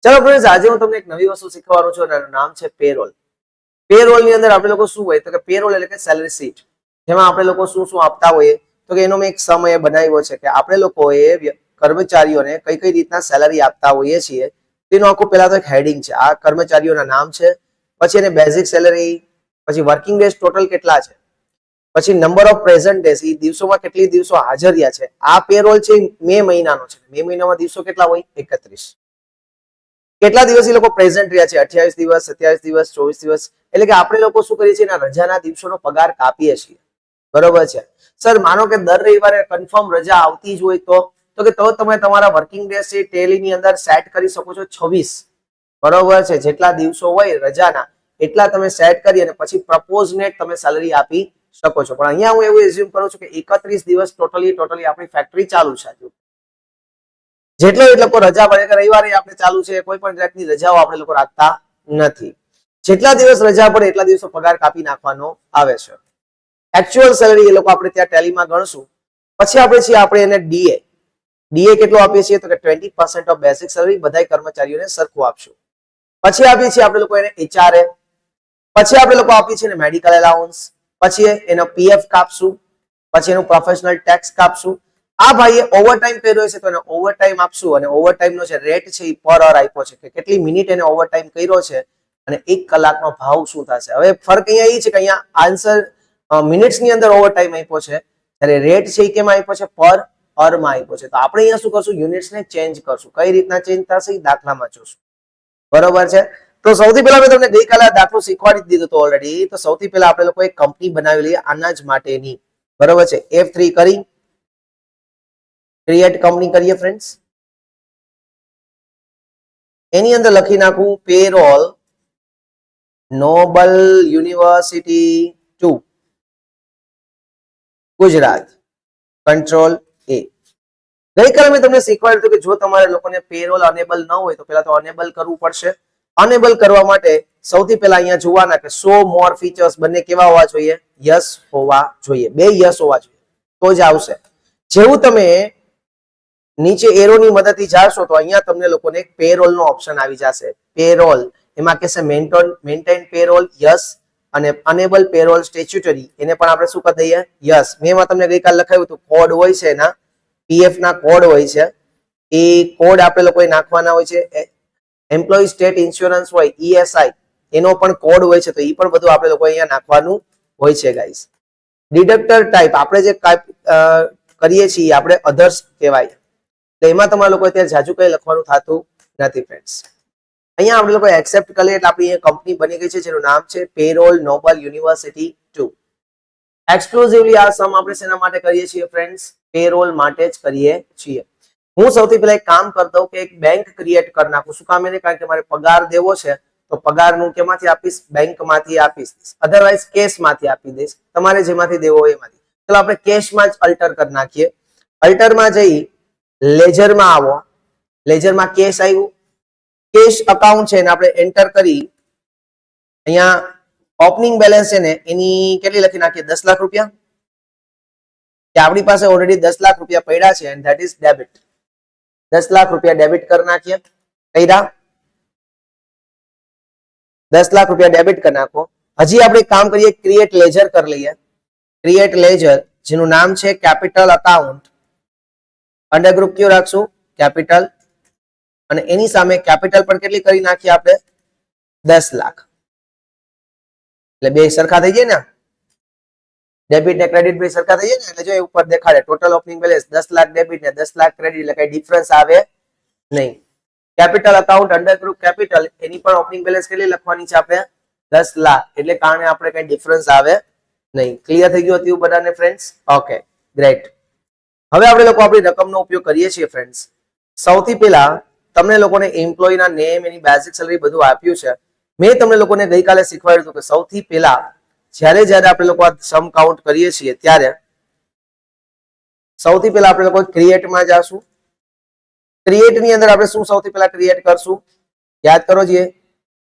ચલો ફ્રેન્ડ્સ, આજે હું તમને એક નવી વસ્તુ શીખવાનો છું અને એનું નામ છે પેરોલ. પેરોલ ની અંદર આપણે લોકો શું હોય તો કે પેરોલ એટલે કે સેલરી શીટ, જેમાં આપણે લોકો શું શું આપતા હોઈએ તો કે એનો મેં એક સમય બનાવ્યો છે કે આપણે લોકોએ કર્મચારીઓને કઈ કઈ રીતના સેલરી આપતા હોઈએ છીએ. તેનો આખું પહેલા તો એક હેડિંગ છે, આ કર્મચારીઓના નામ છે, પછી એને બેઝિક સેલરી, પછી વર્કિંગ ડેઝ ટોટલ કેટલા છે, પછી નંબર ઓફ પ્રેઝન્ટ ડેઝ, એ દિવસોમાં કેટલી દિવસો હાજર રહ્યા છે. આ પેરોલ છે મે મહિનાનો છે. મે મહિનામાં દિવસો કેટલા હોય? 31. કેટલા દિવસ એ લોકો પ્રેઝન્ટ રહ્યા છે? 28 દિવસ, 27 દિવસ, 24 દિવસ. એટલે કે આપણે લોકો શું કરીએ છીએ, એના રજાના દિવસોનો પગાર કાપીએ છીએ. બરોબર છે. સર માનો કે દર રવિવારે કન્ફર્મ રજા આવતી જ હોય તો કે તમે તમારા વર્કિંગ ડેઝ છે ટેલીની અંદર સેટ કરી શકો છો 26. બરોબર છે. જેટલા દિવસો હોય રજાના એટલા તમે સેટ કરી અને પછી પ્રપોઝ નેટ તમે સેલરી આપી શકો છો. પણ અહીંયા હું એવું એઝ્યુમ કરું છું કે 31 દિવસ ટોટલી આપણી ફેક્ટરી ચાલુ છે. જેટલો એ લોકો રજા પડે કે રવિવારે આપણે ચાલુ છે, કોઈ પણ જાતની રજાઓ આપણે લોકો રાખતા નથી. જેટલા દિવસ રજા પડે એટલા દિવસો પગાર કાપી નાખવાનો આવે છે. એકચ્યુઅલ સેલરી એ લોકો આપણે ત્યાં ટેલીમાં ગણશું. પછી આપણે એને ડીએ કેટલો આપીએ છીએ તો કે 20% ઓફ બેઝિક સેલરી બધા કર્મચારીઓને સરખું આપશું. પછી આપીએ છીએ આપણે લોકો એને એચઆરએ, પછી આપણે લોકો આપીએ છીએ મેડિકલ એલાઉન્સ, પછી એનો પીએફ કાપશું, પછી એનું પ્રોફેશનલ ટેક્સ કાપશું. આ ભાઈએ ઓવરટાઈમ કર્યો છે તો એને ઓવરટાઈમ આપશું અને ઓવરટાઈમનો જે રેટ છે એ પર અવર આપ્યો છે કે કેટલી મિનિટ એને ઓવરટાઈમ કર્યો છે અને 1 કલાકનો ભાવ શું થશે. હવે ફરક અહીંયા એ છે કે અહીંયા આન્સર મિનિટ્સ ની અંદર ઓવરટાઈમ આપ્યો છે, ત્યારે રેટ છે એ કેમાં આપ્યો છે? પર અવરમાં આપ્યો છે. તો આપણે અહીંયા શું કરશું? યુનિટ્સને ચેન્જ કરશું. કઈ રીતના ચેન્જ થશે એ દાખલામાં જોશું. બરોબર છે. તો સૌથી પહેલા મેં તમને ગઈકાલે આ દાખલો શીખવાડી દીધો હતો ઓલરેડી. તો સૌથી પહેલા આપણે લોકો એક કંપની બનાવી લઈએ આના જ માટેની. બરોબર છે. F3 કરી ક્રિએટ કંપની કરીએ ફ્રેન્ડ્સ. એની અંદર લખી નાખું payroll noble university 2 Gujarat. Control A. ગઈકાલે મેં તમને શીખવાડ્યું હતું કે જો તમારે લોકોને પેરોલ અનેબલ ન હોય તો પહેલા તો અનેબલ કરવું પડશે. અનેબલ કરવા માટે સૌથી પહેલા અહીંયા જોવાના કે શો મોર ફીચર્સ બંને કેવા હોવા જોઈએ? યસ હોવા જોઈએ. બે યસ હોવા જોઈએ તો જ આવશે. જેવું તમે નીચે એરોની મદદથી જાશો તો અહીંયા તમને લોકોને એક પેરોલ નો ઓપ્શન આવી જશે. પેરોલ એમાં કહેશે મેન્ટેન પેરોલ, યસ, અને અનેબલ પેરોલ સ્ટેચ્યુટરી એને પણ આપણે શું કરી દઈએ? યસ. મેં તમને ગઈકાલે લખાવ્યું હતું કોડ હોય છે એના, પીએફ ના કોડ હોય છે, એ કોડ આપણે લોકોએ નાખવાના હોય છે. એમ્પ્લોયી સ્ટેટ ઇન્સ્યોરન્સ હોય ESI એનો પણ કોડ હોય છે, તો એ પણ બધું આપણે લોકો અહીંયા નાખવાનું હોય છે ગાઈસ. ડિડક્ટર ટાઈપ આપણે જે કરીએ છીએ આપણે અધર્સ કહેવાય. તો એમાં તમારા લોકો અત્યારે જાજુ કઈ લખવાનું થતું નથી ફ્રેન્ડ્સ. અહીંયા આપણે લોકો એક્સેપ્ટ કરીએ એટલે આપણી કંપની બની ગઈ છે જેનું નામ છે પેરોલ નોબલ યુનિવર્સિટી 2. એક્સક્લુઝિવલી આ સમ આપણે શેના માટે કરીએ છીએ ફ્રેન્ડ્સ? પેરોલ માટે જ કરીએ છીએ. હું સૌથી પહેલા એક કામ કરતો કે એક બેંક ક્રિએટ કરી નાખું. શું કામ? એને કારણ કે મારે પગાર દેવો છે તો પગારનું કેમાંથી આપીશ? બેંકમાંથી આપીશ. અધરવાઇઝ કેશમાંથી આપી દઈશ. તમારે જેમાંથી દેવો હોય એમાંથી. ચલો આપણે કેશમાં જ અલ્ટર કરી નાખીએ. અલ્ટરમાં જઈ લેજરમાં આવો. લેજરમાં કેશ આવ્યું, કેશ અકાઉન્ટ છે એને આપણે એન્ટર કરી અહીંયા ઓપનિંગ બેલેન્સ છે ને એની કેટલી લખી નાખીએ? 10 લાખ રૂપિયા. કે આપણી પાસે ઓલરેડી 10 લાખ રૂપિયા પડ્યા છે and that is debit. 10 lakh રૂપિયા ડેબિટ કરી નાખીએ. કર્યા? 10 લાખ રૂપિયા ડેબિટ કરી નાખો. હજી આપણે કામ કરીએ, ક્રિએટ લેજર કરી લઈએ. ક્રિએટ લેજર જેનું નામ છે કેપિટલ અકાઉન્ટ. અંડર ગ્રુપ કયું રાખશું? કેપિટલ. અને એની સામે કેપિટલ પર કેટલી કરી નાખીએ આપણે? 10 લાખ. એટલે બે સરખા થઈ જાય ને, ડેબિટ ને ક્રેડિટ બે સરખા થઈ જાય ને. એટલે જો એ ઉપર દેખાડે total opening balance 10 lakh debit ને 10 લાખ ક્રેડિટ, એટલે કઈ ડિફરન્સ આવે નહીં. Capital account under group capital એની પણ ઓપનિંગ બેલેન્સ કેટલી લખવાની છે આપણે? 10 લાખ. એટલે કારણે આપણે કઈ ડિફરન્સ આવે નહીં. ક્લિયર થઈ ગયું હતું બધાને ફ્રેન્ડ્સ? Okay, great. હવે આપણે લોકો આપણી રકમનો ઉપયોગ કરીએ છીએ ફ્રેન્ડ્સ. સૌથી પહેલા તમને લોકોને એમ્પ્લોયના નેમ, એની બેઝિક સેલરી બધું આપ્યું છે. મેં તમને લોકોને ગઈકાલે શીખવાડ્યું હતું કે સૌથી પહેલા જ્યારે આપણે લોકો આ સમ કાઉન્ટ કરીએ છીએ ત્યારે સૌથી પહેલા આપણે લોકો ક્રિએટમાં જાશું. ક્રિએટ ની અંદર આપણે શું સૌથી પહેલા ક્રિએટ કરશું? યાદ કરો જે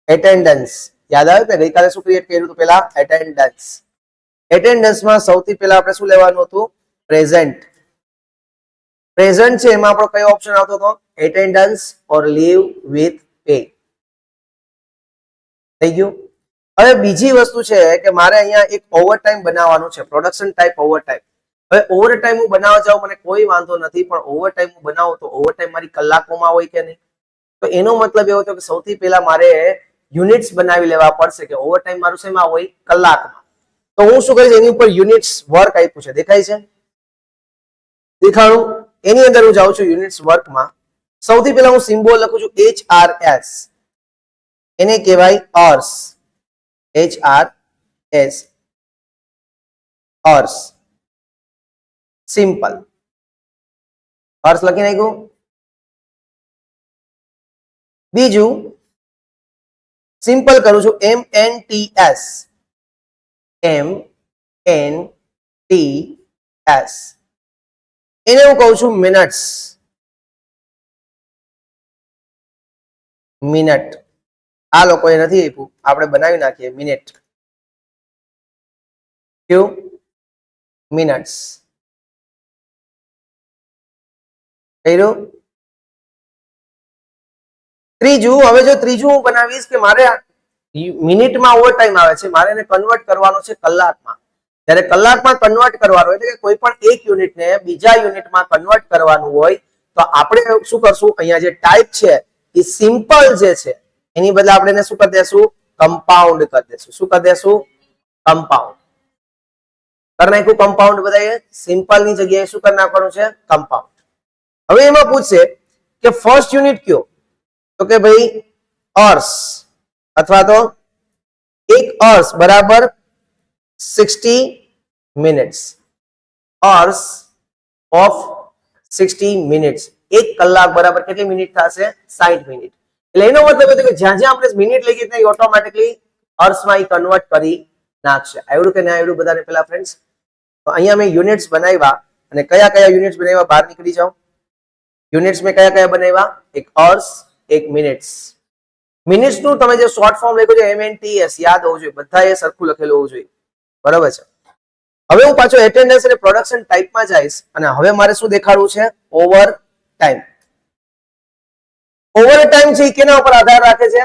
એટેન્ડન્સ. યાદ આવે કે ગઈકાલે શું ક્રિએટ કર્યું હતું? પહેલા એટેન્ડન્સ. એટેન્ડન્સમાં સૌથી પહેલા આપણે શું લેવાનું હતું? પ્રેઝન્ટ. પ્રેઝન્ટ છે એમાં આપણો કયો ઓપ્શન આવતો હતો? Attendance or live with pay. થઈ ગયું. હવે બીજી વસ્તુ છે કે મારે અહીંયા એક ઓવરટાઈમ બનાવવાનું છે, પ્રોડક્શન ટાઈપ ઓવરટાઈમ. હવે ઓવરટાઈમ હું બનાવવા જાઉં મને કોઈ વાંધો નથી, પણ ઓવરટાઈમ હું બનાવું તો ઓવરટાઈમ મારી કલાકોમાં હોય કે નહીં? તો એનો મતલબ એવો થયો કે સૌથી પહેલા મારે યુનિટ્સ બનાવી લેવા પડશે કે ઓવરટાઈમ મારું શેમાં હોય? કલાકમાં. તો હું શું કરીશ, એની ઉપર યુનિટ્સ વર્ક આપ્યું છે, દેખાય છે? દેખાણું? એની અંદર હું જાઉં છું યુનિટ્સ વર્કમાં. સૌથી પહેલા હું સિમ્બોલ લખું છું HRS, એને કહેવાય hours. HRS, hours. Simple hours લખી નાખ્યું. બીજું સિમ્પલ કરું છું MNTS, MNTS, એને હું કહું છું મિનિટ્સ. મિનિટ આ લોકોએ નથી આપ્યું, આપણે બનાવી નાખીએ મિનિટ. ક્યુ? મિનિટ્સ. કર્યું? ત્રીજું, હવે જો ત્રીજું હું બનાવીશ કે મારે મિનિટમાં ઓવર ટાઈમ આવે છે, મારે એને કન્વર્ટ કરવાનો છે કલાકમાં. જ્યારે કલાકમાં કન્વર્ટ કરવાનો એટલે કે કોઈ પણ એક યુનિટને બીજા યુનિટમાં કન્વર્ટ કરવાનું હોય તો આપણે શું કરશું, અહીંયા જે ટાઈપ છે એ સિમ્પલ જે છે એની બદલે આપણે એને શું કરી દેશું? કમ્પાઉન્ડ કરી દેશું. શું કરી દેશું? કમ્પાઉન્ડ કરી નાખ્યું. કમ્પાઉન્ડ બધાએ સિમ્પલ ની જગ્યાએ શું કરી નાખવાનું છે? કમ્પાઉન્ડ. હવે એમાં પૂછશે કે ફર્સ્ટ યુનિટ કયો? તો કે ભાઈ અર્સ, અથવા તો એક અર્સ બરાબર 60 મિનિટ્સ. Hours of 60 minutes. એક કલાક બરાબર કેટલી મિનિટ થશે? 60 મિનિટ. એટલે એનો મતલબ એ કે જ્યાં જ્યાં આપણે મિનિટ લઈએ ત્યાં ઓટોમેટિકલી અર્સમાં ઈ કન્વર્ટ કરી નાખશે. આવડું કે ના આવડું બધાને પેલા ફ્રેન્ડ્સ? તો અહીંયા મેં યુનિટ્સ બનાવ્યા અને કયા કયા યુનિટ્સ બનાવ્યા બહાર નીકળી જાઓ. યુનિટ્સ મેં કયા કયા બનાવ્યા? એક અર્સ, એક મિનિટ્સ. મિનિટ્સ નું તમે જે શોર્ટ ફોર્મ લખ્યું છે MNTS યાદ હોવું જોઈએ, બધાએ સરખું લખેલું હોવું જોઈએ. બરાબર છે. હવે હું પાછો એટેન્ડન્સ અને પ્રોડક્શન ટાઈપમાં જઈશ અને હવે મારે શું દેખાડવું છે? Over time. ઓવર ટાઈમ છે કેના ઉપર આધાર રાખે છે?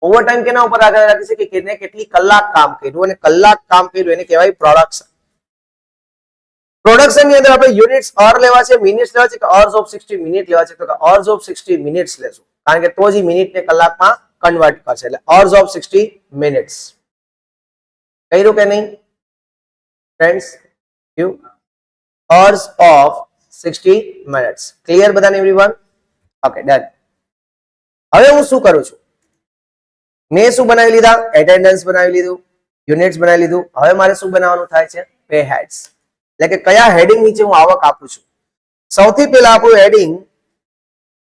ઓવર ટાઈમ કેના ઉપર આધાર રાખે છે? કે કેને કેટલી કલાક કામ કર્યું, અને કલાક કામ કર્યું એને કહેવાય પ્રોડક્શન. પ્રોડક્શન ની અંદર આપણે યુનિટ્સ અર લેવા છે, મિનિટ્સ લેવા છે કે અર્સ ઓફ 60 મિનિટ લેવા છે? તો કે અર્સ ઓફ 60 મિનિટ્સ લેશું, કારણ કે તો જ મિનિટને કલાકમાં કન્વર્ટ કરશે. એટલે અર્સ ઓફ 60 મિનિટ્સ. કર્યું કે નહીં friends? You hours of 60 minutes. Clear બધાને એવરીવન? Okay done. હવે હું શું કરું છું? મેં શું બનાવી લીધા? એટેન્ડન્સ બનાવી લીધું, યુનિટ્સ બનાવી લીધું. હવે મારે શું બનાવવાનું થાય છે? Pay heads. એટલે કે કયા હેડિંગ નીચે હું આવક આપું છું. સૌથી પહેલા આપણું હેડિંગ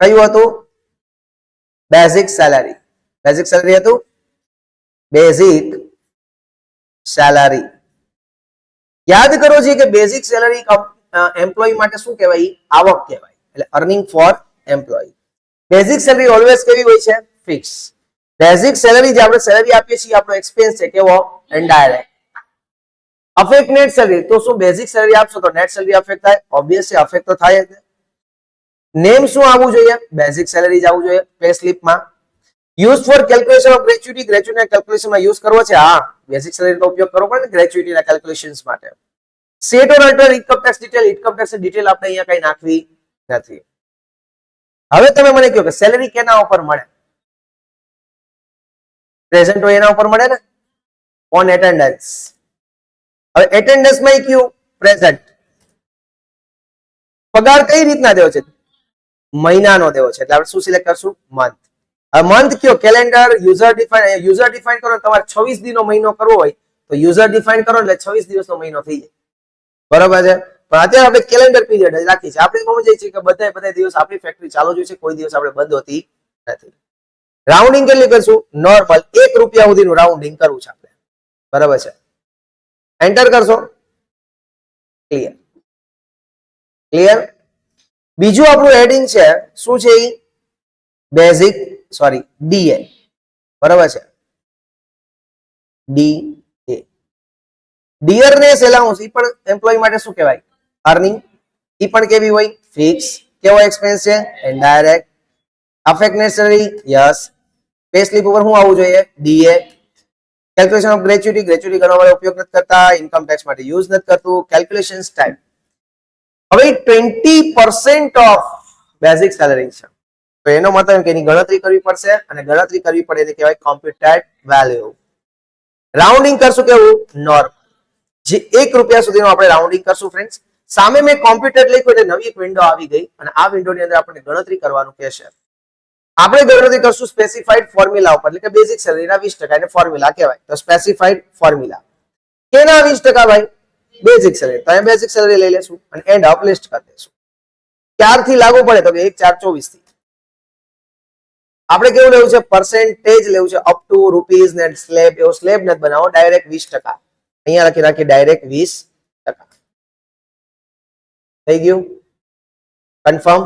કયું હતું? Basic salary. બેઝિક સેલરી હતું. Basic salary. યાદ કરો છે કે બેઝિક સેલરી એમ્પ્લોયી માટે શું કહેવાય? આવક કહેવાય. એટલે earning for employee. Basic salary always કેવી હોય છે? ફિક્સ. બેઝિક સેલરી જે આપણે સેલરી આપીએ છીએ આપણો એક્સપેન્સ છે કેવો? ઇનડાયરેક્ટ. Affect net salary. તો શું બેઝિક સેલરી આપશો તો નેટ સેલરી અફેક્ટ થાય? ઓબ્વિયસલી અફેક્ટ તો થાય જ. નેમ શું આવવું જોઈએ? બેઝિક સેલરી જ આવવું જોઈએ પે સ્લિપમાં. Use for calculation of gratuity. ગ્રેચ્યુટીના કેલ્ક્યુલેશનમાં યુઝ કરવો છે? હા, બેઝિક સેલરીનો ઉપયોગ કરવો પડે ને ગ્રેચ્યુટીના કેલ્ક્યુલેશન્સ માટે. Set or alter income tax detail. Income tax detail આપણે અહીંયા કઈ નાખવી નથી. હવે તમે મને કહો કે સેલરી કેના ઉપર મળે? પ્રેઝન્ટ હોય એના ઉપર મળે ને? On attendance. હવે એટેન્ડન્સમાં કયું? પ્રેઝન્ટ. પગાર કઈ રીતના દેવો છે? મહિનાનો દેવો છે, એટલે આપણે શું સિલેક્ટ કરશું? મંથ. હવે મંથ કયો? Calendar. User define. User define કરો તમારે 26 દિનનો મહિનો કરવો હોય તો યુઝર ડિફાઇન કરો એટલે 26 દિવસનો મહિનો થઈ જાય. બરોબર છે. પણ અત્યારે આપણે કેલેન્ડર પીરિયડ જ રાખી છે. આપણે સમજીએ છીએ કે બધા દિવસ આપણી ફેક્ટરી ચાલુ જ છે, કોઈ દિવસ આપણે બંધ હોતી નથી. રાઉન્ડિંગ કેટલી કરશું? નોર્મલ 1 રૂપિયા સુધીનું રાઉન્ડિંગ કરવું છે આપણે. બરાબર છે. એન્ટર કરશો. ક્લિયર. ક્લિયર. બીજું આપણું હેડિંગ છે શું છે? Basic DA. બરાબર છે. ડીએ. ડિયરનેસ એલાઉન્સ. ઈ પણ એમ્પ્લોય માટે શું કહેવાય? અર્નિંગ. ઈ પણ કેવી હોય? ફિક્સ. કેવો એક્સપેન્સ છે? Indirect. Affect net salary yes. Pay slip ઉપર શું આવવું જોઈએ? DA. Calculation of gratuity, gratuity ગણવા માટે ઉપયોગ નથી કરતા, ઇન્કમ ટેક્સ માટે યુઝ નથી કરતું. Calculation type. હવે 20% ઓફ બેઝિક સેલરી છે, તો એનો મતલબ કે એની ગણતરી કરવી પડશે, અને ગણતરી કરવી પડે એને કહેવાય કોમ્પ્યુટેડ વેલ્યુ. રાઉન્ડિંગ કરશું કેવું? નોર્મલ. જે 1 રૂપિયા સુધીનું આપણે રાઉન્ડિંગ કરશું ફ્રેન્ડ્સ. સામે મેં કોમ્પ્યુટેડ લખ્યું એટલે નવી એક વિન્ડો આવી ગઈ, અને આ વિન્ડોની અંદર આપણને ગણતરી કરવાનું કહેશે. આપણે ગણતરી કરશું સ્પેસિફાઈડ ફોર્મ્યુલા ઉપર, એટલે કે બેઝિક સેલરીના 20% એને ફોર્મ્યુલા કહેવાય. તો સ્પેસિફાઈડ ફોર્મ્યુલા કેના 20% ભાઈ? Basic salary. તો અહીં બેઝિક સેલરી લઈ લેશું અને એન્ડ અપ લિસ્ટ કરી દઈશું. ક્યારથી લાગુ પડે? તો કે 1/4/24 થી. આપણે કેવું લેવું છે? પર્સેન્ટેજ લેવું છે, અપ ટુ રૂપીઝ ને સ્લેબ. એવો સ્લેબ નથી બનાવો, ડાયરેક્ટ 20%. અહીંયા લખી રાખીએ ડાયરેક્ટ 20%. થઈ ગયું? કન્ફર્મ.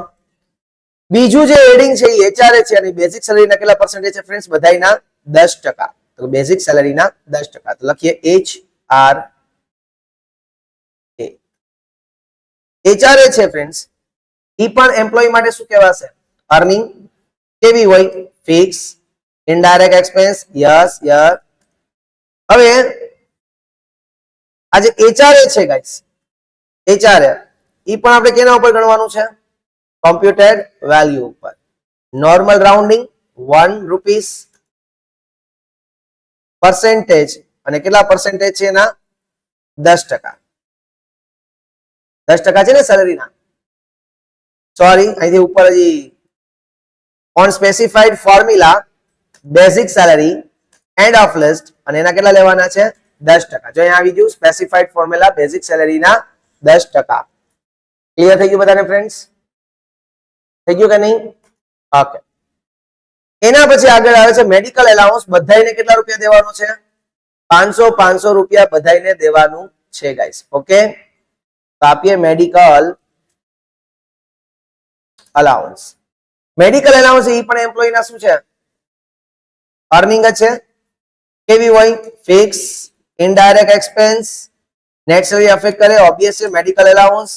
બીજું જે એડિંગ છે એ એચઆરએ છે, અને બેઝિક સેલરીના કેટલા પર્સન્ટેજ છે ફ્રેન્ડ્સ? બધાયના 10%. તો બેઝિક સેલરીના 10%. તો લખીએ એચ આર એ. એચઆરએ છે ફ્રેન્ડ્સ, ઈ પણ એમ્પ્લોય માટે શું કહેવાશે? અર્નિંગ. કેવી હોય? Fix. Indirect expense yes yes. હવે આ જે એચઆરએ છે ગાઈસ, એચઆરએ ઈ પણ આપણે કેના ઉપર ગણવાનું છે? કોમ્પ્યુટેડ વેલ્યુ ઉપર. Normal rounding 1 rupees. પર્સેન્ટેજ, અને કેટલા પર્સેન્ટેજ છે એના? 10%. 10% છે ને સેલરીના. સોરી, અહીંથી ઉપર હજી on specified formula basic salary end of list, અને એના કેટલા લેવાના છે? 10%. જો અહીંયા આવી ગયું સ્પેસિફાઈડ ફોર્મ્યુલા બેઝિક સેલરીના 10%. ક્લિયર થઈ ગયું બધાને ફ્રેન્ડ્સ? થઈ ગયું કે નહીં? ઓકે. એના પછી આગળ આવે છે મેડિકલ એલાઉન્સ. બધાને કેટલા રૂપિયા દેવાનો છે? 500 રૂપિયા બધાને દેવાનું છે ગાઈસ. ઓકે, તો આપીએ મેડિકલ અલાઉન્સ. મેડિકલ એલાઉન્સ એ પણ એમ્પ્લોયના શું છે? અર્નિંગ જ છે. કેવી હોય? Fix. Indirect expense. Net salary affect કરે ઓબ્વિયસ છે મેડિકલ એલાઉન્સ.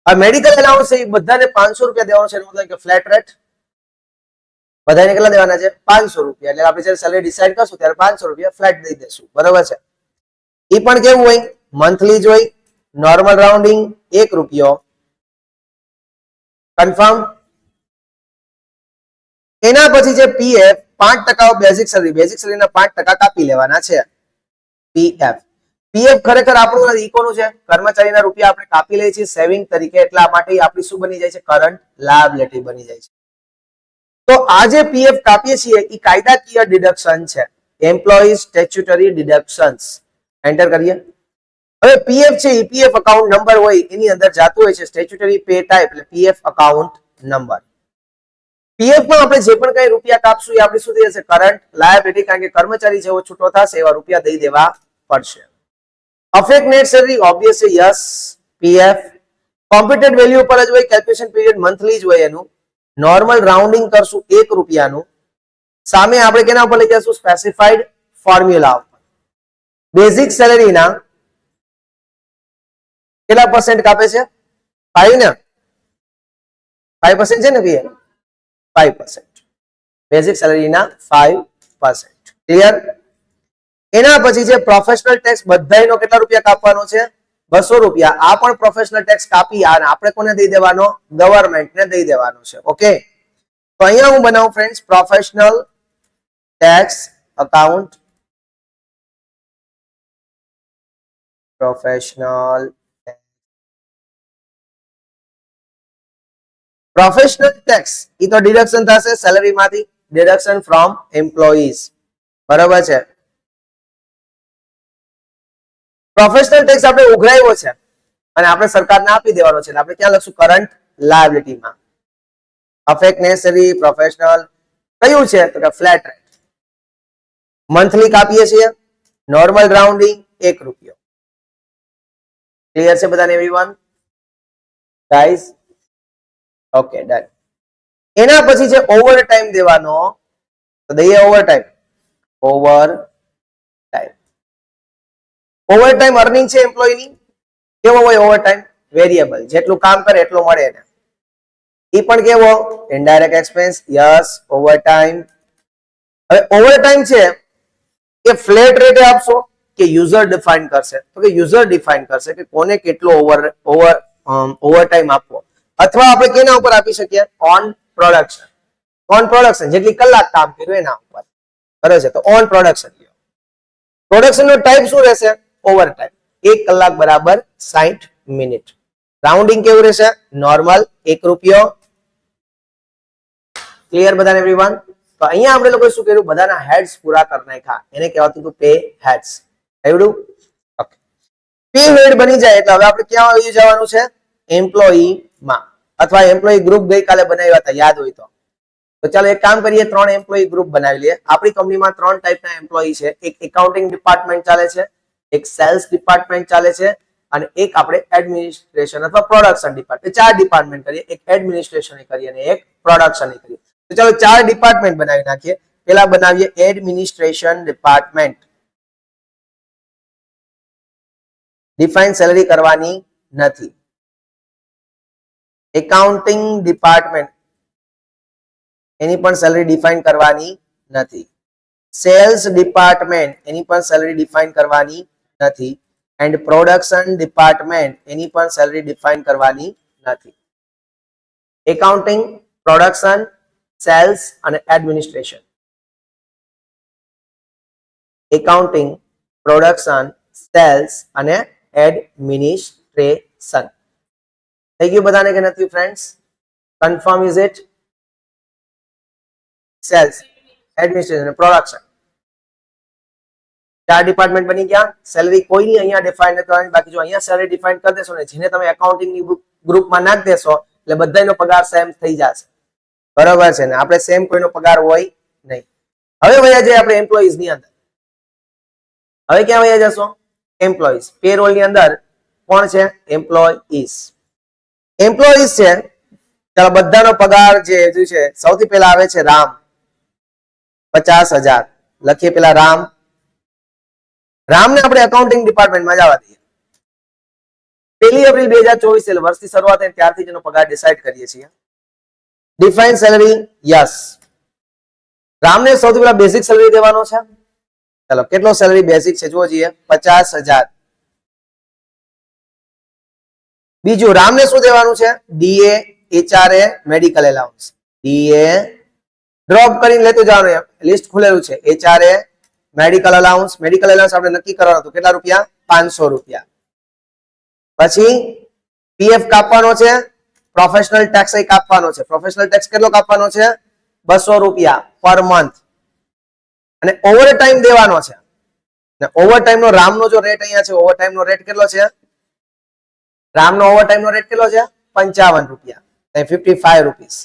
આ મેડિકલ એલાઉન્સ એ બધાને 500 રૂપિયા દેવાનો છે, મતલબ કે ફ્લેટ રેટ. બધાને કેટલા દેવાના છે? 500 રૂપિયા. એટલે આપણે જ્યારે સેલરી ડિસાઈડ કરશું ત્યારે 500 રૂપિયા ફ્લેટ દઈ દેશું. બરોબર છે? એ પણ કેવું હોય? મંથલી જ હોય. નોર્મલ રાઉન્ડિંગ 1 રૂપિયો. કન્ફર્મ. એના પછી જે પીએફ 5% બેઝિક સેલરી, બેઝિક સેલરીના 5% કાપી લેવાના છે. પીએફ. પીએફ ખરેખર આપણું નથી, ઇકોનું છે. કર્મચારીના રૂપિયા આપણે કાપી લઈએ છીએ સેવિંગ તરીકે, એટલા માટે આપણી શું બની જાય છે? કરંટ લાયબિલિટી બની જાય છે. તો આ જે પીએફ કાપીએ છીએ એ કાયદાકીય ડિડક્શન છે. Employee statutory ડિડક્શન્સ. એન્ટર કરીએ. હવે પીએફ છે, ઈપીએફ અકાઉન્ટ નંબર હોય એની અંદર જાતું હોય છે. સ્ટેચ્યુટરી પે ટાઈપ એટલે પીએફ અકાઉન્ટ નંબર. પીએફ માં આપણે જે પણ કઈ રૂપિયા કાપશું એ આપણે શું થઈ જશે? Current liability. કારણ કે કર્મચારી જેવો છૂટો થશે એવા રૂપિયા દઈ દેવા પડશે. Affect net salary obviously yes. PF computed value પર જ હોય. કેલ્ક્યુલેશન પીરિયડ મંથલી જ હોય એનું. નોર્મલ રાઉન્ડિંગ કરશું 1 રૂપિયાનું. સામે આપણે કેના ઉપર લઈ જશું? સ્પેસિફાઈડ ફોર્મ્યુલા ઉપર. બેઝિક સેલરીના કેટલા પર્સન્ટ કાપે છે? 5 ને? 5% છે ને કે? 5%. બેઝિક સેલરીના 5%. ક્લિયર? એના પછી જે પ્રોફેશનલ ટેક્સ બધાયનો કેટલા રૂપિયા કાપવાનો છે? 200 રૂપિયા. આ પણ પ્રોફેશનલ ટેક્સ કાપી અને આપણે કોને દઈ દેવાનો? ગવર્મેન્ટને દઈ દેવાનો છે. ઓકે, તો અહીંયા હું બનાવું friends professional tax account. Professional tax એ તો ડિડક્શન થશે સેલરીમાંથી. Deduction from employees. બરાબર છે? પ્રોફેશનલ ટેક્સ આપણે ઉઘરાવ્યો છે અને આપણે સરકારને આપી દેવાનો છે. આપણે ક્યાં લખશું? કરંટ લાયબિલિટીમાં. અફેક્ટ નેસેસરી પ્રોફેશનલ કયું છે? તો કે ફ્લેટ રેટ. મંથલી કાપીએ છીએ. નોર્મલ રાઉન્ડિંગ 1 રૂપિયો. ક્લિયર છે બધાને એવરીવન? Guys okay, done. એના પછી છે ઓવર ટાઈમ દેવાનો. તો દઈએ over time. Over time. Over time earning છે એમ્પ્લોયની. કેવો હોય ઓવર ટાઈમ? વેરિયેબલ. જેટલું કામ કરે એટલું મળે એને. એ પણ કેવો ઇનડાયરેક્ટ એક્સપેન્સ. Yes, overtime. હવે ઓવરટાઈમ છે એ ફ્લેટ રેટે આપશો કે યુઝર ડિફાઇન કરશે? તો કે યુઝર ડિફાઇન કરશે કે કોને કેટલો ઓવરટાઈમ આપવો, અથવા આપણે કેના ઉપર આપી શકીએ? On production. ઓન પ્રોડક્શન જેટલી કલાક કામ કર્યું એના ઉપર કરે છે, તો ઓન પ્રોડક્શન. પ્રોડક્શન નો ટાઈપ શું રહેશે? ઓવરટાઈમ. 1 કલાક બરાબર 60 મિનિટ. રાઉન્ડિંગ કેવું રહેશે? નોર્મલ 1 રૂપિયો. ક્લિયર બધાને એવરીવન? તો અહીંયા આપણે લોકોએ શું કર્યું? બધાના હેડ્સ પૂરા કરી નાખ્યા. એને કહેવાતું હતું પે હેડ્સ. આવડ્યું? ઓકે. પે હેડ બની જાય એટલે હવે આપણે ક્યાં આવી જવાનું છે? એમ્પ્લોયી માં, અથવા એમ્પ્લોયી ગ્રુપ ગઈકાલે બનાવ્યા હતા, યાદ હોય તો. તો ચાલો એક કામ કરીએ, 3 એમ્પ્લોયી ગ્રુપ બનાવી લઈએ. આપણી કંપનીમાં 3 ટાઈપના એમ્પ્લોયી છે. એક એકાઉન્ટિંગ ડિપાર્ટમેન્ટ ચાલે છે, એક સેલ્સ ડિપાર્ટમેન્ટ ચાલે છે, અને એક આપણે એડમિનિસ્ટ્રેશન અથવા પ્રોડક્શન ડિપાર્ટમેન્ટ. 4 ડિપાર્ટમેન્ટ કરીએ, એક એડમિનિસ્ટ્રેશન કરીએ અને એક પ્રોડક્શન કરીએ. તો ચાલો 4 ડિપાર્ટમેન્ટ બનાવી નાખીએ. પેલા બનાવીએ એડમિનિસ્ટ્રેશન ડિપાર્ટમેન્ટ. ડિફાઇન સેલરી કરવાની નથી. એકાઉન્ટિંગ ડિપાર્ટમેન્ટ, એની પણ સેલરી ડિફાઇન કરવાની નથી. સેલ્સ ડિપાર્ટમેન્ટ, એની પણ સેલરી ડિફાઇન કરવાની નથી. એન્ડ પ્રોડક્શન ડિપાર્ટમેન્ટ, એની પણ સેલરી ડિફાઇન કરવાની નથી. એકાઉન્ટિંગ, પ્રોડક્શન, સેલ્સ અને એડમિનિસ્ટ્રેશન. એકાઉન્ટિંગ, પ્રોડક્શન, સેલ્સ અને એડમિનિસ્ટ્રેશન. થઈ ગયું બધાને કે નથી friends? Confirm is it? Sales, administration, production. 4 department બની ગયા. સેલરી કોઈની અહીંયા ડિફાઇન નથી કરવાની. બાકી જો અહીંયા સેલરી ડિફાઇન કરી દેશો ને, જેને તમે એકાઉન્ટિંગ ની ગ્રુપમાં નાખી દેશો એટલે બધાનો પગાર સેમ થઈ જશે. બરોબર છે ને? આપણે સેમ કોઈનો પગાર હોય નહીં. હવે વયા જઈએ આપણે એમ્પ્લોઈઝ ની અંદર. હવે ક્યાં વયા જશો? એમ્પ્લોઈઝ. પેરોલ ની અંદર કોણ છે? એમ્પ્લોઈઝ. એમ્પ્લોઈઝ છે. ચાલો બધાનો પગાર જે છે, સૌથી પહેલા આવે છે રામ, 50,000. લખીએ પેલા રામ. રામને આપણે એકાઉન્ટિંગ ડિપાર્ટમેન્ટમાં જવા દઈએ. 1 એપ્રિલ 2024 એટલે વર્ષની શરૂઆત થાય ત્યારથી જેનો પગાર ડિસાઈડ કરીએ છીએ. Define salary yes. રામને સૌથી પહેલા બેઝિક સેલરી દેવાનો છે. ચાલો કેટલો સેલરી બેઝિક છે જુઓ જોઈએ, 50,000. બીજું રામને શું દેવાનું છે? DA, HRA, medical allowance. DA drop કરીને લેતું જવાનું, લિસ્ટ ખુલેલું છે. HRA, medical allowance. Medical allowance આપણે નક્કી કરવાનું હતું કેટલા રૂપિયા? 500 રૂપિયા. પછી પીએફ કાપવાનો છે, પ્રોફેશનલ ટેક્સ કાપવાનો છે. પ્રોફેશનલ ટેક્સ કેટલો કાપવાનો છે? 200 રૂપિયા પર મંથ. અને ઓવરટાઈમ દેવાનો છે. અને ઓવરટાઈમ નો રામનો જો રેટ અહીંયા છે, ઓવરટાઈમ નો રેટ કેટલો છે? રામનો ઓવરટાઈમ નો રેટ કેટલો છે? 55 રૂપિયા. 55 રૂપીસ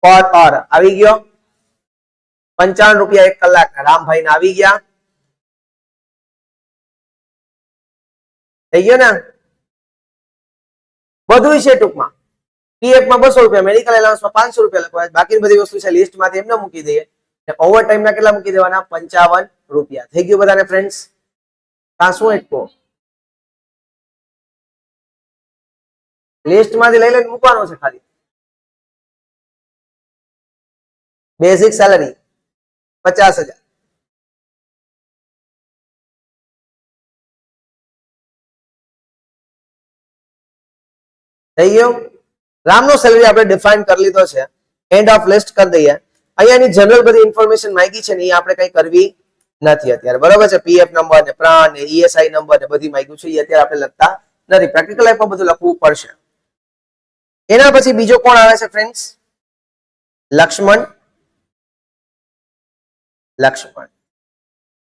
પર અવર. આવી ગયો 55 રૂપિયા 1 કલાક. રામભાઈ ને આવી ગયા. થઈ ગયો ને? બધું છે ટૂંકમાં. પીએફ માં 200 રૂપિયા, મેડિકલ એલાઉન્સમાં 500 રૂપિયા લખવા. બાકી બધી વસ્તુ છે લિસ્ટમાંથી એમને મૂકી દઈએ. ઓવરટાઈમ ના કેટલા મૂકી દેવાના? 55 રૂપિયા. થઈ ગયું બધાને ફ્રેન્ડ્સ? આ શું એટલો લિસ્ટમાંથી લઈ લઈને મૂકવાનો છે ખાલી. Basic salary 50,000. થઈ ગયું? રામનો સેલરી આપણે ડિફાઇન કરી લીધો છે. એન્ડ ઓફ લિસ્ટ કરી દઈએ. અહીંયાની જનરલ બધી ઇન્ફોર્મેશન માંગી છે ને એ આપણે કઈ કરવી નથી અત્યારે. બરોબર છે? પીએફ નંબર ને પ્રાણ ને ઈએસઆઈ નંબર ને બધી માંગ્યું છે એ અત્યારે આપણે લખતા નથી. પ્રેક્ટિકલ લાઈફમાં બધું લખવું પડશે. એના પછી બીજો કોણ આવે છે ફ્રેન્ડ્સ? લક્ષ્મણ. લક્ષ્મણ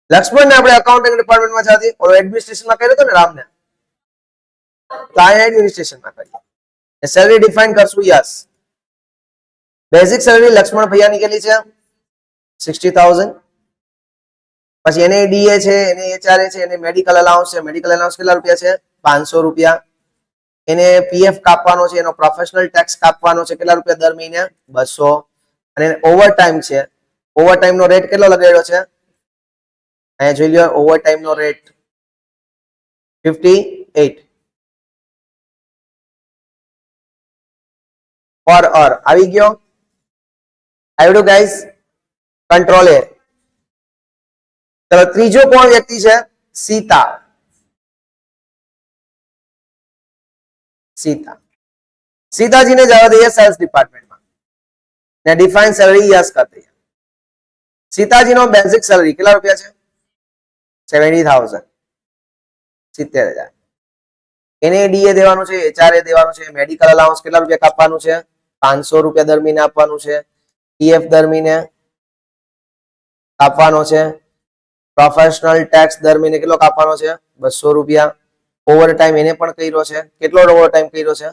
લક્ષ્મણને આપણે એકાઉન્ટિંગ ડિપાર્ટમેન્ટમાં જતી ઓલો એડમિનિસ્ટ્રેશનમાં કર્યો હતો ને રામને, તો અહીંયા એડમિનિસ્ટ્રેશનમાં કરીએ. સેલરી ડિફાઇન કરશું. યસ. બેઝિક સેલરી લક્ષ્મણ ભૈયાની કેટલી છે? 60,000. પછી એને ડીએ છે, એને એચઆરએ છે, એને મેડિકલ અલાઉન્સ છે. મેડિકલ અલાઉન્સ કેટલા રૂપિયા છે? 500 રૂપિયા. એને પીએફ કાપવાનો છે, એનો પ્રોફેશનલ ટેક્સ કાપવાનો છે. કેટલા રૂપિયા દર મહિને? 200. અને ઓવરટાઈમ છે. ઓવરટાઈમ નો રેટ કેટલો લગાડ્યો છે? અહીંયા જોઈ લો ઓવરટાઈમ નો રેટ 58. પર અર આવી ગયો. આવડ્યું ગાઈસ? કંટ્રોલ એ. ચલો ત્રીજો કોણ વ્યક્તિ છે? સીતા. सीता सीता जी ने जवा दिया सेल्स डिपार्टमेंट में ने डिफाइन सैलरी यस करते हैं. सीताजी नो बेसिक सैलरी કેટલા રૂપિયા છે? 70,000 70,000. એને ડીએ દેવાનું છે, એચઆરએ દેવાનું છે, મેડિકલ અલાઉન્સ કેટલા રૂપિયા કાપવાનું છે? 500 રૂપિયા દર મહિને આપવાનું છે, પીએફ દર મહિને કાપવાનો છે, પ્રોફેશનલ ટેક્સ દર મહિને કેટલો કાપવાનો છે? 200 રૂપિયા. ઓવર ટાઈમ એને પણ કર્યો છે. કેટલો ઓવર ટાઈમ કર્યો છે?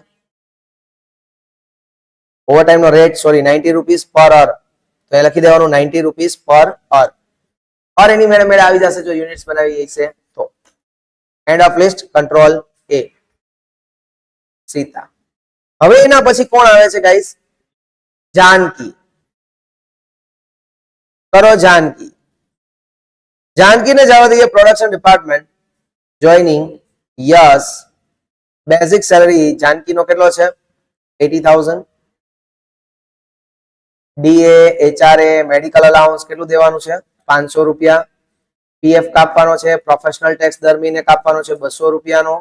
ઓવર ટાઈમ નો રેટ સોરી 90 રૂપીસ પર અવર. તો એ લખી દેવાનું 90 રૂપીસ પર અવર. ઓર એની મેળે આવી જશે જો યુનિટ્સ બનાવી છે તો. એન્ડ ઓફ લિસ્ટ કંટ્રોલ એ. સીતા. હવે એના પછી કોણ આવે છે ગાઈસ? જાનકી. કરો જાનકી. જાનકીને જવા દઈએ production department. Joining yes. Basic salary જાનકીનો કેટલો છે? 80,000. ડીએ એચઆરએ મેડિકલ અલાઉન્સ કેટલું દેવાનું છે? 500 રૂપિયા. પીએફ કાપવાનો છે, પ્રોફેશનલ ટેક્સ દર મહિને કાપવાનો છે 200 રૂપિયાનો.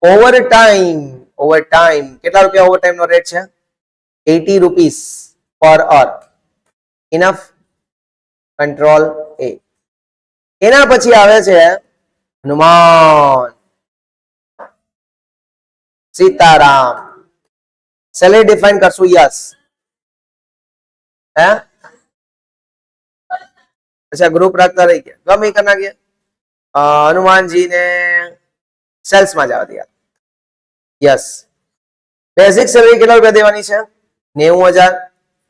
ઓવર ટાઈમ કેટલા રૂપિયા ઓવર ટાઈમ નો રેટ છે? 80 રૂપીસ પર અવર. ઇનફ. કંટ્રોલ એ. એના પછી આવે છે હનુમાન સીતારામ. સેલેરી ડિફાઇન કરશું યસ. હે अच्छा ग्रुप रखता रही गया गम ही करना गया. हनुमान जी ने सेल्स में जवा दिया. यस. बेसिक सैलरी કેટલા રૂપિયા દેવાની છે? 90,000.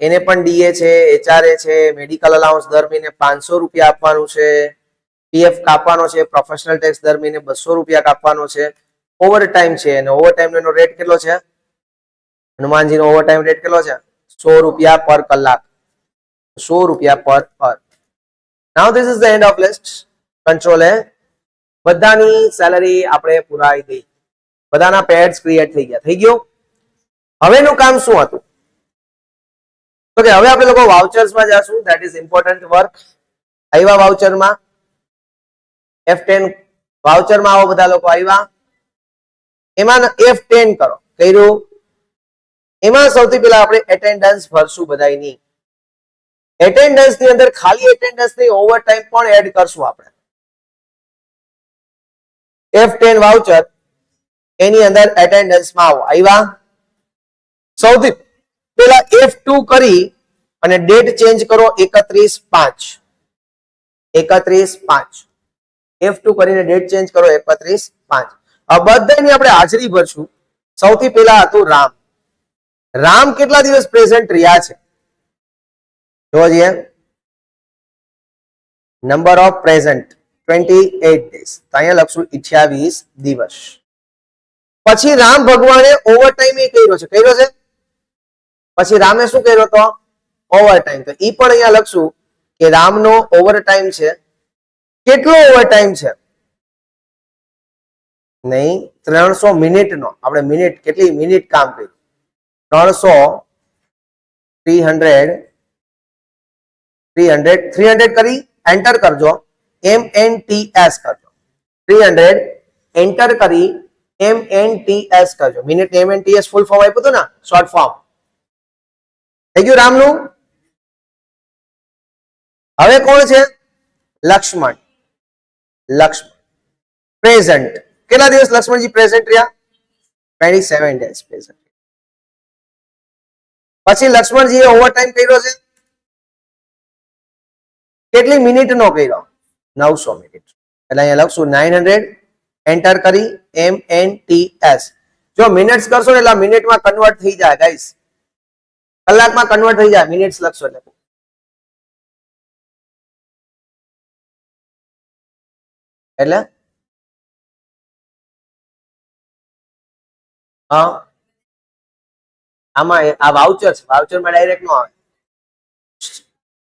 એને પણ ડીએ છે, એચઆરએ છે, મેડિકલ અલાઉન્સ દર મહિને 500 રૂપિયા આપવાનું છે, પીએફ કાપવાનો છે, પ્રોફેશનલ ટેક્સ દર મહિને 200 રૂપિયા કાપવાનો છે. ઓવર ટાઈમ છે અને ઓવર ટાઈમ નો રેટ કેટલો છે? હનુમાનજી નો ઓવર ટાઈમ રેટ કેટલો છે? 100 રૂપિયા પર કલાક. 100 રૂપિયા પર અવર. Now this is the end of list. Control A. બધાની સેલરી આપણે પુરાઈ ગઈ. બધાના પેડ્સ ક્રિએટ થઈ ગયા. થઈ ગયું? હવેનું કામ શું હતું? તો કે હવે આપણે લોકો વાઉચર્સ માં જશું. That is important work. આવ્યા વાઉચર માં F10 વાઉચર માં આવો બધા લોકો આવ્યા. એમાં F10 કરો. કર્યું? એમાં સૌથી પહેલા આપણે એટેન્ડન્સ ભરશું બધાની. એટેન્ડન્સ ની અંદર ખાલી એટેન્ડન્સ ની ઓવર ટાઈમ પણ એડ કરશું આપણે. F10 વાઉચર એની અંદર એટેન્ડન્સ માં આવો. આવ્યા? સૌથી પહેલા F2 કરી અને ડેટ ચેન્જ કરો 31/5. 31/5. F2 કરીને ડેટ ચેન્જ કરો 31/5. આ બધાની આપણે હાજરી ભરશું. સૌથી પહેલા હતું રામ. રામ કેટલા દિવસ પ્રેઝન્ટ રહ્યા છે? જોઈએ. Number of present 28 days. તો અહીંયા લખશું 28 દિવસ. પછી રામ ભગવાને ઓવર ટાઈમ એ કર્યો છે. કર્યો છે? પછી રામે શું કર્યો તો? Over time. તો ઈ પણ અહીંયા લખશું કે રામનો ઓવર ટાઈમ છે. કેટલો ઓવર ટાઈમ છે? નહીં 300 મિનિટનો. આપણે મિનિટ કેટલી મિનિટ કામ કર્યું? 300 કરી એન્ટર કરજો. MNTS કરજો. 300 એન્ટર કરી MNTS કરજો. મિનિટ MNTS ફૂલ ફોર્મ આપ્યું હતું ને, શોર્ટ ફોર્મ. થઈ ગયું રામનું? હવે કોણ છે? લક્ષ્મણ. લક્ષ્મણ પ્રેઝન્ટ. કેટલા દિવસ લક્ષ્મણજી પ્રેઝન્ટ રહ્યા? 27 ડેઝ પ્રેઝન્ટ. પછી લક્ષ્મણજીએ ઓવર ટાઈમ કર્યો છે. કેટલી મિનિટનો કર્યો? 900 મિનિટ. એટલે અહીંયા લખશું 900 એન્ટર કરી MNTS. જો મિનિટ્સ કરશો ને એટલે મિનિટમાં કન્વર્ટ થઈ જાય ગાઈસ. કલાકમાં કન્વર્ટ થઈ જાય. મિનિટ્સ લખશો એટલે હા આમાં આ વાઉચર છે. વાઉચરમાં ડાયરેક્ટ નો આવે.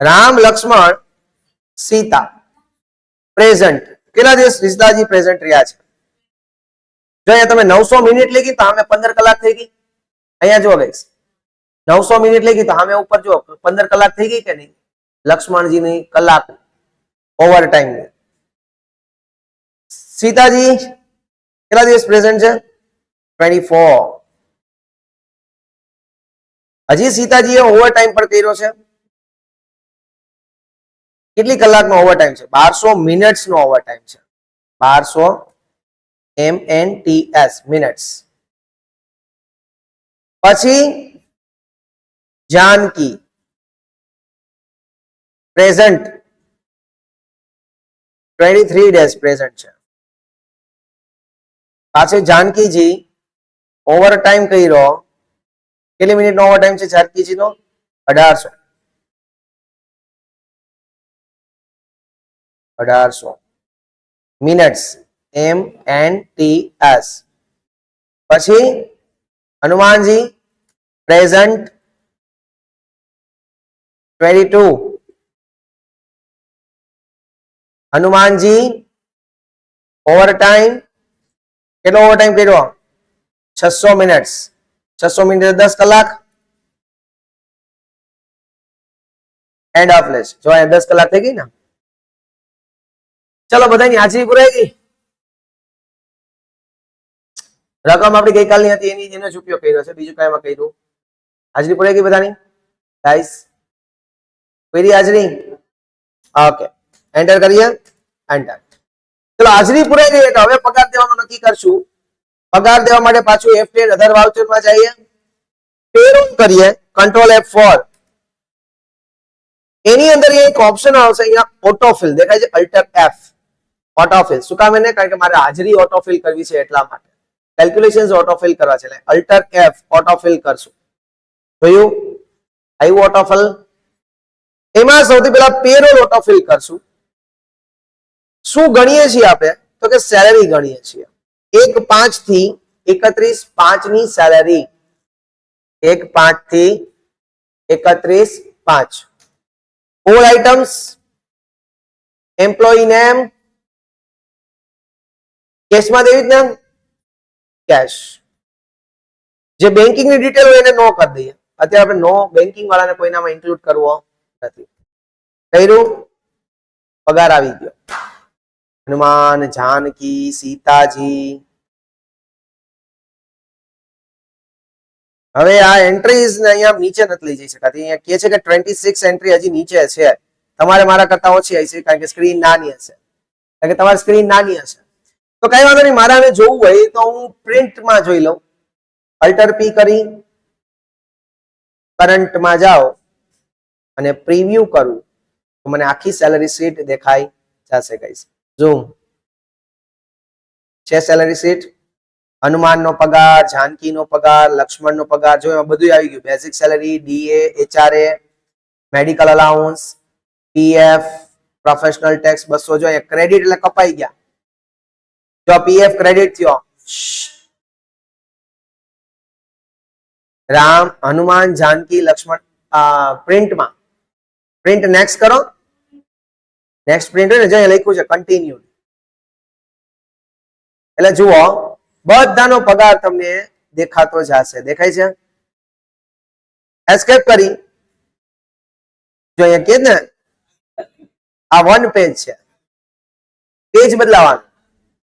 રામ લક્ષ્મણ સીતા પ્રેઝન્ટ. કેટલા દિવસ સીતાજી પ્રેઝન્ટ રહ્યા છે? જો અહીંયા તમે 900 મિનિટ લઈ ગઈ તો અમે 15 કલાક થઈ ગઈ. અહીંયા જો ગાઈસ 900 મિનિટ લઈ ગઈ તો સામે ઉપર જો 15 કલાક થઈ ગઈ કે નહીં? લક્ષ્મણજીની કલાક ઓવર ટાઈમ. સીતાજી કેટલા દિવસ પ્રેઝન્ટ છે? 24. હજી સીતાજીએ ઓવર ટાઈમ પર કર્યો છે. કેટલી કલાકનો ઓવર ટાઈમ છે? 1200 મિનિટ્સ નો ઓવર ટાઈમ છે. 1200 MNTS મિનિટ્સ. પછી જાનકી પ્રેઝન્ટ 23 ડેઝ પ્રેઝન્ટ છે. પાછળ જાનકીજી ઓવર ટાઈમ કર્યો. કેટલી મિનિટ નો ઓવર ટાઈમ છે જાનકીજી નો? 1800 મિનિટ્સ MNTS. પછી Hanumanji present 22. Hanumanji over time કેટલો ઓવર ટાઈમ કર્યો? 600 મિનિટ્સ. 600 મિનિટ 10 કલાક. End of less. જો અહીંયા 10 કલાક થઈ ગઈ ને. ચલો બધાની હાજરી પુરાઈ ગઈ. રકમ આપણી ગઈકાલની હતી એની જેનો જ ઉપયોગ કર્યો છે, બીજું કાંઈમાં કર્યું? હાજરી પુરાઈ ગઈ બધાની ગાઈસ? પૂરી હાજરી? ઓકે, એન્ટર કરીએ. એન્ટર. ચલો હાજરી પુરાઈ ગઈ એટલે હવે પગાર દેવાનું નક્કી કરશું. પગાર દેવા માટે પાછું F10 અધર વાઉચર માં જઈએ, પેરોલ કરીએ, કંટ્રોલ F4. એની અંદર એક ઓપ્શન આવશે અહીંયા ઓટોફિલ દેખાય છે, અલ્ટર F ઓટોફિલ. શું કામ એને? કારણ કે મારે હાજરી ઓટોફિલ કરવી છે એટલા માટે. કેલ્ક્યુલેશન્સ ઓટોફિલ કરવા છે એટલે અલ્ટર F ઓટોફિલ કરશું. જોયું? આવ્યું ઓટોફિલ. એમાં સૌથી પહેલા પેરોલ ઓટોફિલ કરશું. શું ગણીએ છીએ આપણે? તો કે સેલેરી ગણીએ છીએ. 1/5 થી 31/5 ની સેલેરી. 1/5 થી 31/5. ઓલ આઇટમ્સ, એમ્પ્લોયી નેમ, કેશમાં દેવી જ ને કેશ. જે બેંકિંગ ની ડિટેલ હોય એને નો કરી દઈએ. અત્યારે આપણે નો બેંકિંગ વાળાને કોઈનામાં ઇન્ક્લુડ કરવો નથી. કર્યું? પગાર આવી ગયો. હનુમાન, જાનકી, સીતાજી. હવે આ એન્ટ્રીઝ ને અહીંયા નીચે નથી લઈ જઈ શકાતી. અહીંયા કહે છે કે 26 એન્ટ્રી હજી નીચે છે. તમારે મારા કરતા ઓછી હશે કારણ કે સ્ક્રીન નાની હશે. કારણ કે તમારી સ્ક્રીન નાની હશે તો કઈ વાંધો નહીં. મારે જોવું હોય તો હું પ્રિન્ટમાં જોઈ લઉં. અલ્ટર P કરી કરંટમાં જાઓ અને પ્રીવ્યુ કરું તો મને આખી સેલરી શીટ દેખાઈ જશે. ગાઈસ ઝૂમ છે સેલરી શીટ. હનુમાનનો પગાર, જાનકીનો પગાર, લક્ષ્મણનો પગાર, જો એમાં બધું આવી ગયું. Basic salary, DA, HRA, medical allowance, PF, professional tax 200. જો અહીંયા ક્રેડિટ એટલે કપાઈ ગયા. જો PF ક્રેડિટ થયો. રામ, હનુમાન, જાનકી, લક્ષ્મણ. પ્રિન્ટમાં પ્રિન્ટ નેક્સ્ટ કરો. નેક્સ્ટ પ્રિન્ટ હોય ને જો અહીંયા લખ્યું છે કન્ટિન્યુ. એટલે જુઓ બધાનો પગાર તમને દેખાતો જશે. દેખાય છે? એસ્કેપ કરી જો અહીંયા કે ને આ વન પેજ છે. પેજ બદલાવાનું.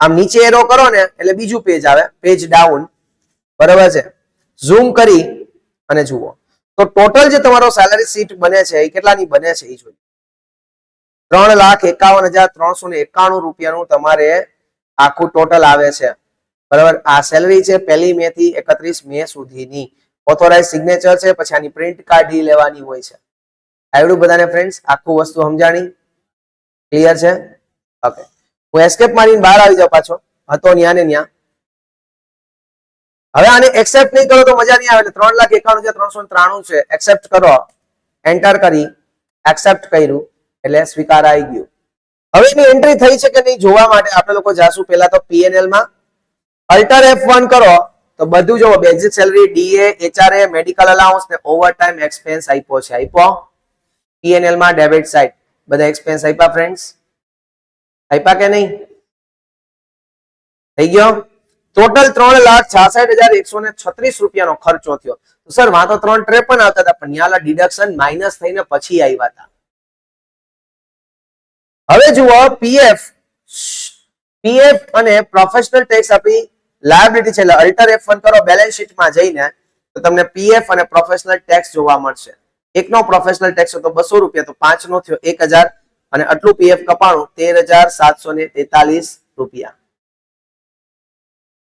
આમ નીચે એરો કરો ને એટલે બીજું પેજ આવે, પેજ ડાઉન. બરાબર છે? ઝૂમ કરી અને જુઓ તો ટોટલ જે તમારો સેલરી શીટ બને છે એ કેટલાની બને છે એ જોઈએ. 3,51,391 રૂપિયાનું તમારે આખું ટોટલ આવે છે. બરાબર? આ સેલરી છે 1 મે થી 31 મે સુધીની. ઓથોરાઇઝ સિગ્નેચર છે, પછી આની પ્રિન્ટ કાઢી લેવાની હોય છે. આવડું બધાને ફ્રેન્ડ્સ આખું વસ્તુ સમજાણી? ક્લિયર છે? ઓકે, હું એસ્કેપ મારીને બહાર આવી જાઉં પાછો. હતો ન્યા ને ન્યા. હવે આને એક્સેપ્ટ નહીં કરો તો મજા નહીં આવે. 3,51,393 છે. એક્સેપ્ટ કરો. એન્ટર કરી એક્સેપ્ટ કર્યું એટલે સ્વીકાર આવી ગયું. હવે એની એન્ટ્રી થઈ છે કે નહીં જોવા માટે આપણે લોકો જાશું પહેલા તો PNL માં. અલ્ટર F1 કરો તો બધું જો basic salary, DA, HRA, medical allowance ને ઓવરટાઈમ એક્સપેન્સ આપ્યો છે. આપ્યો PNL માં ડેબિટ સાઇડ બધા એક્સપેન્સ આપ્યા ફ્રેન્ડ્સ? આપ્યા કે નહીં? થઈ ગયો? ટોટલ 3,66,136 રૂપિયાનો ખર્ચો થયો. તો સર વાં તો 3,53 આવતા હતા, પણ ન્યાલા ડિડક્શન માઇનસ થઈને પછી આવ્યા હતા. હવે જુઓ પીએફ અને પ્રોફેશનલ ટેક્સ આપણી લાયબિલિટી છે, એટલે અલ્ટર F1 કરો બેલેન્સ શીટમાં જઈને તો તમને પીએફ અને પ્રોફેશનલ ટેક્સ જોવા મળશે. એકનો પ્રોફેશનલ ટેક્સ હતો 200 રૂપિયા, તો 5 નો થયો 1,000 અને આટલું પીએફ કપાણું 13,743 રૂપિયા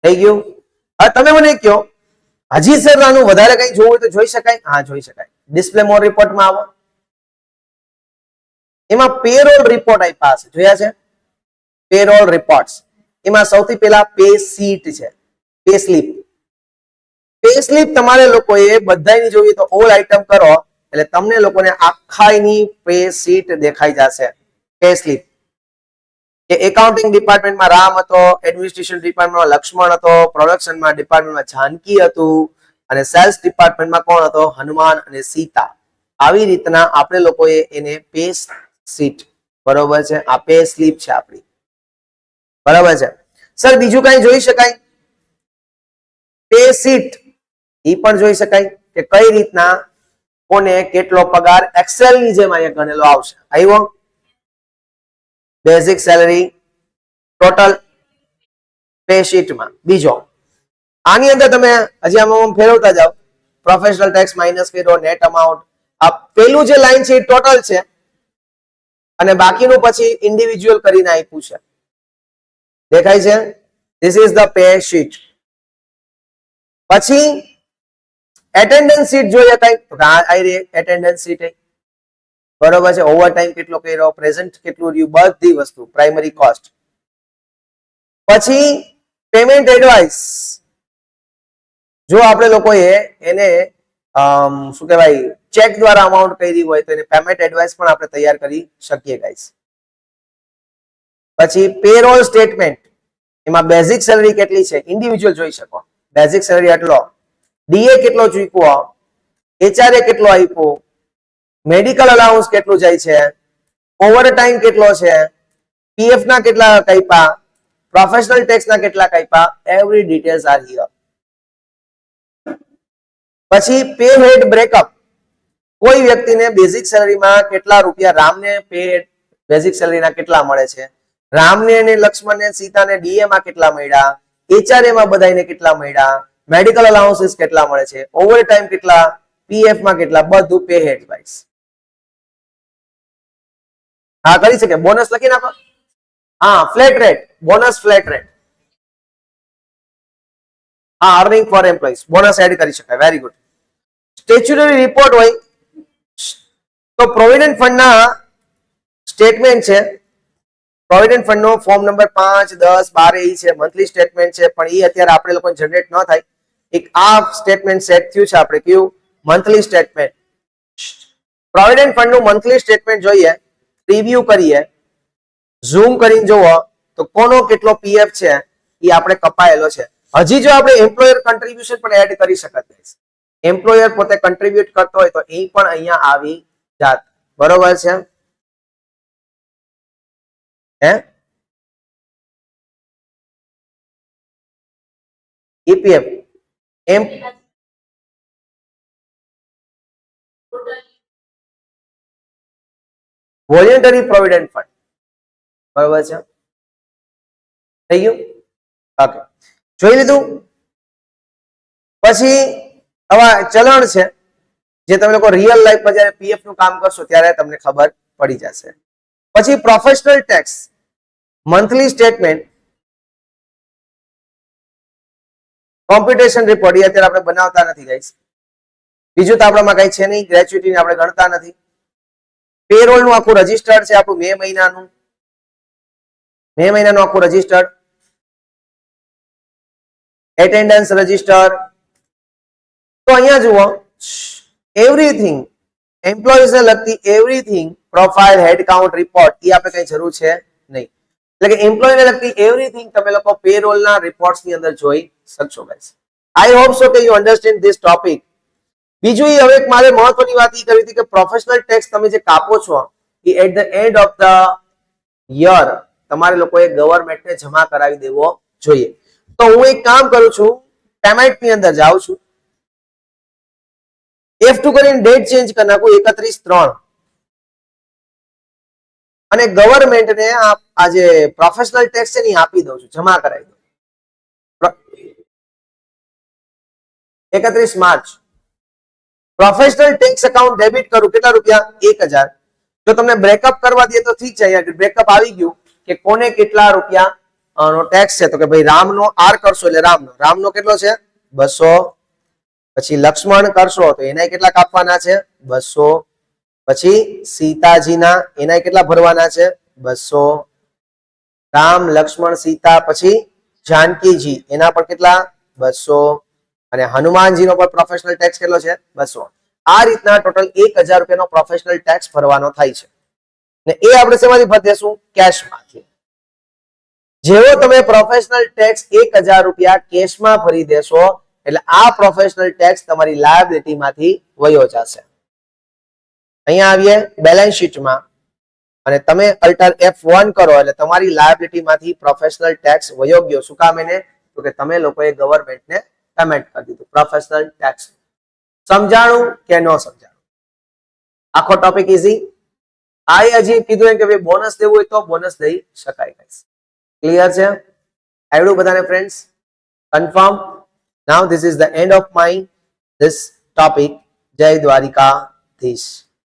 થઈ ગયું. હવે તમે મને કહો હજી સર આનું વધારે કઈ જોવું હોય તો જોઈ શકાય? હા જોઈ શકાય. ડિસ્પ્લે મોર રિપોર્ટમાં આવો, એમાં પેરોલ રિપોર્ટ આપ્યા છે, જોયા છે પેરોલ રિપોર્ટ્સ. એમાં સૌથી પહેલા પે શીટ છે, પે સ્લિપ. પે સ્લિપ તમારે લોકોએ બધાની જોઈએ તો ઓલ આઇટમ કરો એટલે તમને લોકોને આખાની પે શીટ દેખાઈ જશે. પે સ્લિપ કે એકાઉન્ટિંગ ડિપાર્ટમેન્ટમાં રામ હતો, એડમિનિસ્ટ્રેશન ડિપાર્ટમેન્ટમાં લક્ષ્મણ હતો, પ્રોડક્શનમાં ડિપાર્ટમેન્ટમાં જાનકી હતું અને સેલ્સ ડિપાર્ટમેન્ટમાં કોણ હતો? હનુમાન અને સીતા. આવી રીતના આપણે લોકોએ એને પે શીટ, બરોબર છે, આ પે સ્લિપ છે આપણી, બરાબર છે. સર બીજું કઈ જોઈ શકાય? પે શીટ ઈ પણ જોઈ શકાય કે કઈ રીતના કોને કેટલો પગાર એક્સેલ ની જેમ અહીંયા ગણેલો આવશે. આવ્યો બેઝિક સેલરી ટોટલ પે શીટમાં. બીજો આની અંદર તમે હજી આમાં ફેરવતા જાઓ, પ્રોફેશનલ ટેક્સ માઇનસ કર્યો, નેટ અમાઉન્ટ. આ પેલું જે લાઈન છે એ ટોટલ છે અને બાકીનું પછી ઇન્ડિવિજ્યુઅલ કરીને આપ્યું છે, દેખાય છે? This is the pay sheet. પછી એટેન્ડન્સ શીટ જોઈએ કઈ? એટેન્ડન્સ શીટ બરોબર છે, ઓવર ટાઈમ કેટલો કર્યો, પ્રેઝન્ટ કેટલું રહ્યું, બધી વસ્તુ, પ્રાઇમરી કોસ્ટ. પછી પેમેન્ટ એડવાઇસ, જો આપણે લોકોએ એને શું કહેવાય ચેક દ્વારા અમાઉન્ટ કરી હોય તો એને પેમેન્ટ એડવાઇસ પણ આપણે તૈયાર કરી શકીએ ગાઈસ. પછી પેરોલ સ્ટેટમેન્ટ, એમાં બેઝિક સેલરી કેટલી છે ઇન્ડિવિજ્યુઅલ જોઈ શકો. બેઝિક સેલરી આટલો, ડીએ કેટલો ચૂક્યો, એચઆરએ કેટલો આપ્યો, મેડિકલ અલાઉન્સ કેટલું જાય છે, ઓવર ટાઈમ કેટલો છે, પીએફ ના કેટલા કાપ્યા, પ્રોફેશનલ ટેક્સ ના કેટલા કાપ્યા, એવરી ડિટેલ્સ આર હિયર. પછી પે હેડ બ્રેકઅપ, કોઈ વ્યક્તિને બેઝિક સેલરીમાં કેટલા રૂપિયા, રામને પે બેઝિક સેલરીના કેટલા મળે છે, રામને અને લક્ષ્મણને સીતાને ડીએ માં કેટલા મળ્યા, એચઆરએ માં બધાને કેટલા મળ્યા, મેડિકલ અલાઉન્સીસ કેટલા મળે છે, ઓવર ટાઈમ કેટલા, પીએફ માં કેટલા, બધું પે હેડ વાઇઝ. હા કરી શકે. બોનસ લખી નાખો. હા flat rate, bonus flat rate. હા earning for employees, bonus add કરી શકાય. Very good. સ્ટેચ્યુટરી રિપોર્ટ હોય તો પ્રોવિડન્ટ ફંડના સ્ટેટમેન્ટ છે, પ્રોવિડન્ટ ફંડ નો ફોર્મ નંબર 5, 10, 12 છે, મંથલી સ્ટેટમેન્ટ છે, પણ એ અત્યારે આપણે લોકો જનરેટ ન થાય. એક આ સ્ટેટમેન્ટ સેટ થયું છે આપણે, કયું? Monthly statement. પ્રોવિડન્ટ ફંડ નું મંથલી સ્ટેટમેન્ટ જોઈએ, રિવ્યુ કરીએ, ઝૂમ કરીને જોવો તો કોનો કેટલો પીએફ છે એ આપણે કપાયેલો છે. હજી જો આપણે એમ્પ્લોયર કન્ટ્રીબ્યુશન પણ એડ કરી શકત, એમ્પ્લોયર પોતે કન્ટ્રીબ્યુટ કરતો હોય તો એ પણ અહીંયા આવી જાત, બરોબર છે? હે ઈપીએફ એમ વોલેન્ટરી પ્રોવિડન્ટ ફંડ, બરોબર છે? થઈ ગયું? ઓકે, જોઈ લીધું. પછી આવા ચલણ છે જે તમે લોકો રિયલ લાઈફમાં જ્યારે પીએફ નું કામ કરશો ત્યારે તમને ખબર પડી જશે. પછી professional tax monthly statement, computation report એ અત્યારે આપણે બનાવતા નથી ગાઈસ. બીજું તો આપણામાં કઈ છે નહીં, ગ્રેચ્યુટી આપણે ગણતા નથી. પેરોલ નું આખું રજીસ્ટર છે આપણું, મે મહિનાનું આખું રજીસ્ટર, એટેન્ડન્સ રજીસ્ટર. તો અહીંયા જુઓ એવરીથિંગ એમ્પ્લોઈઝ ને લગતી એવરીથિંગ, પ્રોફાઇલ, હેડ કાઉન્ટ રિપોર્ટ એ આપણે કઈ જરૂર છે નહીં. એટલે કે એમ્પ્લોય ને લગતી એવરીથિંગ તમે લોકો પેરોલ ના રિપોર્ટ્સ ની અંદર જોઈ શકશો ગાઈસ. આઈ હોપ સો કે યુ અન્ડરસ્ટેન્ડ ધીસ ટોપિક. બીજું હવે મારે મહત્વની વાત એ કરી હતી કે પ્રોફેશનલ ટેક્સ તમે જે કાપો છો એ at the end of the year તમારે લોકોએ ગવર્મેન્ટને જમા કરાવી દેવો જોઈએ. તો હું એક કામ કરું છું, પેમેન્ટ ની અંદર જાઉં છું, F2 કરીને ડેટ ચેન્જ કરી નાખું 31/3 અને ગવર્મેન્ટને આ જે પ્રોફેશનલ ટેક્સ છે ને આપી દઉં છું, જમા કરાવી દઉં 31 March. Professional tax account debit કરું, કેટલા રૂપિયા? 1000. જો તમને બ્રેકઅપ કરવા દે તો ઠીક છે, અહીંયા બ્રેકઅપ આવી ગયું કે કોને કેટલા રૂપિયા નો ટેક્સ છે. તો કે ભાઈ રામનો આર કરશો એટલે રામનો કેટલો છે? 200. પછી લક્ષ્મણ કરશો તો એના કેટલા કાપવાના છે? 200. પછી સીતાજીના એના કેટલા ભરવાના છે? 200. રામ લક્ષ્મણ સીતા પછી જાનકીજી એના પર કેટલા? 200. અને હનુમાનજીનો પર પ્રોફેશનલ ટેક્સ કેટલો છે? 200. આ રીતના ટોટલ 1000 રૂપિયાનો પ્રોફેશનલ ટેક્સ ભરવાનો થાય છે. ને એ આપણે શેમાંથી ભરી દેશું? કેશમાંથી. જેવો તમે પ્રોફેશનલ ટેક્સ 1000 રૂપિયા કેશમાં ભરી દેશો એટલે આ પ્રોફેશનલ ટેક્સ તમારી લાયબિલિટીમાંથી વયો જશે. અહીંયા આવીએ બેલેન્સ શીટમાં અને તમે અલ્ટર F1 કરો એટલે તમારી લાયબિલિટીમાંથી પ્રોફેશનલ ટેક્સ વયો ગયો. શું કામ એને? તો કે તમે લોકોએ ગવર્મેન્ટને પેમેન્ટ કરી દીધું પ્રોફેશનલ ટેક્સ. સમજાણું કે ન સમજાણું? આખો ટોપિક ઈઝી. આ હજી કીધું કે ભાઈ બોનસ દેવું હોય તો બોનસ દઈ શકાય. ક્લિયર છે? આવડું બધાને friends? Confirm? Now this is the end of my this topic. Jai Dwarikaधीश.